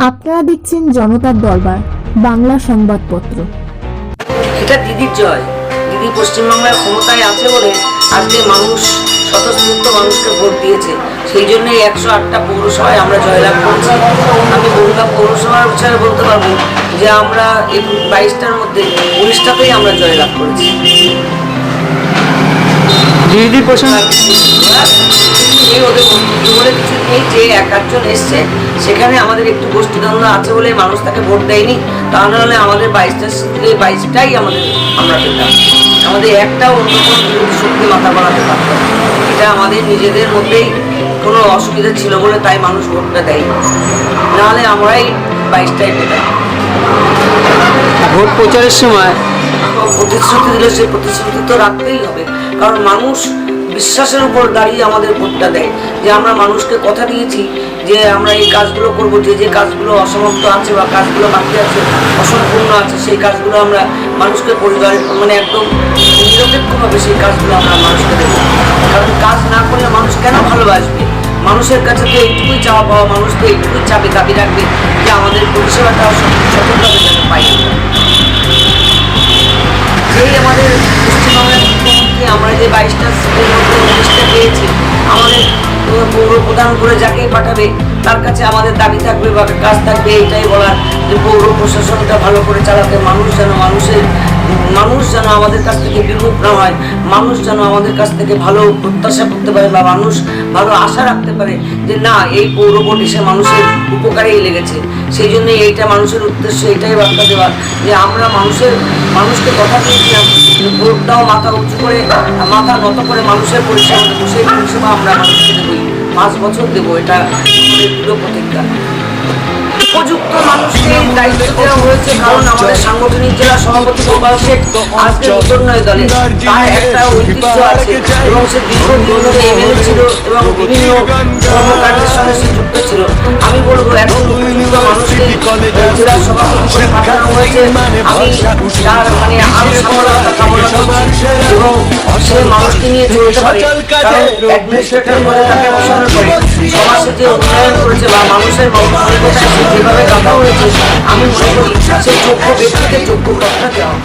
আপনারা দেখছেন জনতার দরবার বাংলা সংবাদপত্র। এটা দিদির জয়। দিদি পশ্চিমবাংলার ক্ষমতায় আছে বলে আজকে মানুষ স্বতঃস্ফূর্ত মানুষকে ভোট দিয়েছে। সেই জন্যই 108টা পৌরসভায় আমরা জয়লাভ করেছি। আমি বগুড়া পৌরসভার বিষয়ে বলতে পারবো যে আমরা এই 22টার মধ্যে 19টাতেই আমরা জয়লাভ করেছি। দিদির পছন্দ ওদের বলে কিছু নেই যে একজন এসছে, সেখানে আমাদের একটু গোষ্ঠীদ্বন্দ্ব আছে বলে মানুষ তাকে ভোট দেয়নি। তা নাহলে আমাদের 22টাই আমরা পেতাম। আমাদের একটাও অন্য কোনো বিরোধী শক্তি মাথা বাড়াতে পারত। এটা আমাদের নিজেদের মধ্যেই কোনো অসুবিধা ছিল বলে তাই মানুষ ভোটটা দেয়, নাহলে আমরাই 22টাই পেতাম। ভোট প্রচারের সময় প্রতিশ্রুতি দিলে সেই প্রতিশ্রুতি তো রাখতেই হবে, কারণ মানুষ বিশ্বাসের উপর দাঁড়িয়ে আমাদের ভোটটা দেয়। যে আমরা মানুষকে কথা দিয়েছি যে আমরা এই কাজগুলো করবো, যে কাজগুলো অসমাপ্ত আছে বা কাজগুলো বাকি আছে, অসম্পূর্ণ আছে, সেই কাজগুলো আমরা মানুষকে পরিবারের একদম নিরপেক্ষভাবে সেই কাজগুলো আমরা মানুষকে দেবো। কারণ কাজ না করলে মানুষ কেন ভালোবাসবে? মানুষের কাছে তো এইটুকুই চাওয়া পাওয়া, মানুষ তো এইটুকুই দাবি রাখবে যে আমাদের পরিষেবাটা সঠিকভাবে যেন পাই। যেই আমাদের পশ্চিমবঙ্গের মুখ্যমন্ত্রী আমরা যে 22টা সিটের মধ্যে 19টা পেয়েছি, আমাদের পৌর প্রধান করে যাকেই পাঠাবে তার কাছে আমাদের দাবি থাকবে বা কাজ থাকবে এইটাই বলার যে পৌর প্রশাসনটা ভালো করে চালাতে, মানুষ যেন আমাদের কাছ থেকে বিমুখ না হয়, মানুষ যেন আমাদের কাছ থেকে ভালো প্রত্যাশা করতে পারে বা মানুষ ভালো আশা রাখতে পারে যে না, এই পৌর ভোট এসে মানুষের উপকারেই লেগেছে। সেই জন্য এইটা মানুষের উদ্দেশ্যে এটাই বার্তা দেওয়ার যে আমরা মানুষকে কথা দিয়েছিলাম ভোটটাও মাথা উঁচু করে, মাথা নত করে মানুষের পরিষেবা দেবো। সেই পরিষেবা আমরা মানুষকে দেবই, 5 বছর দেবো। এটা আমাদের দৃঢ় প্রতিজ্ঞা। উপযুক্ত মানুষকে দায়িত্ব দেওয়া হয়েছে, কারণ আমাদের সাংগঠনিক জেলা সভাপতি গোপাল শেখ আজকে উত্তরনয় দলে, তার একটা ঐতিহ্য আছে এবং সে দীর্ঘদিন ধরে এমএলএ ছিল এবং বিভিন্ন কর্মকাণ্ডের সঙ্গে সে যুক্ত ছিল। আমি বলবো এখন উপযুক্ত মানুষকে জেলা সভাপতি করে পাঠানো হয়েছে। আমি তার আরো সফলতা কামনা করছি এবং সে মানুষকে নিয়ে চলতে পারে, কারণ অ্যাডমিনিস্ট্রেটর পদে তাকে বসানোর পরে সমাজে যে উন্নয়ন করেছে বা মানুষের যেভাবে কথা হয়েছে, আমি মনে করি সেই যোগ্য ব্যক্তিকে যোগ্য কথা দেওয়া।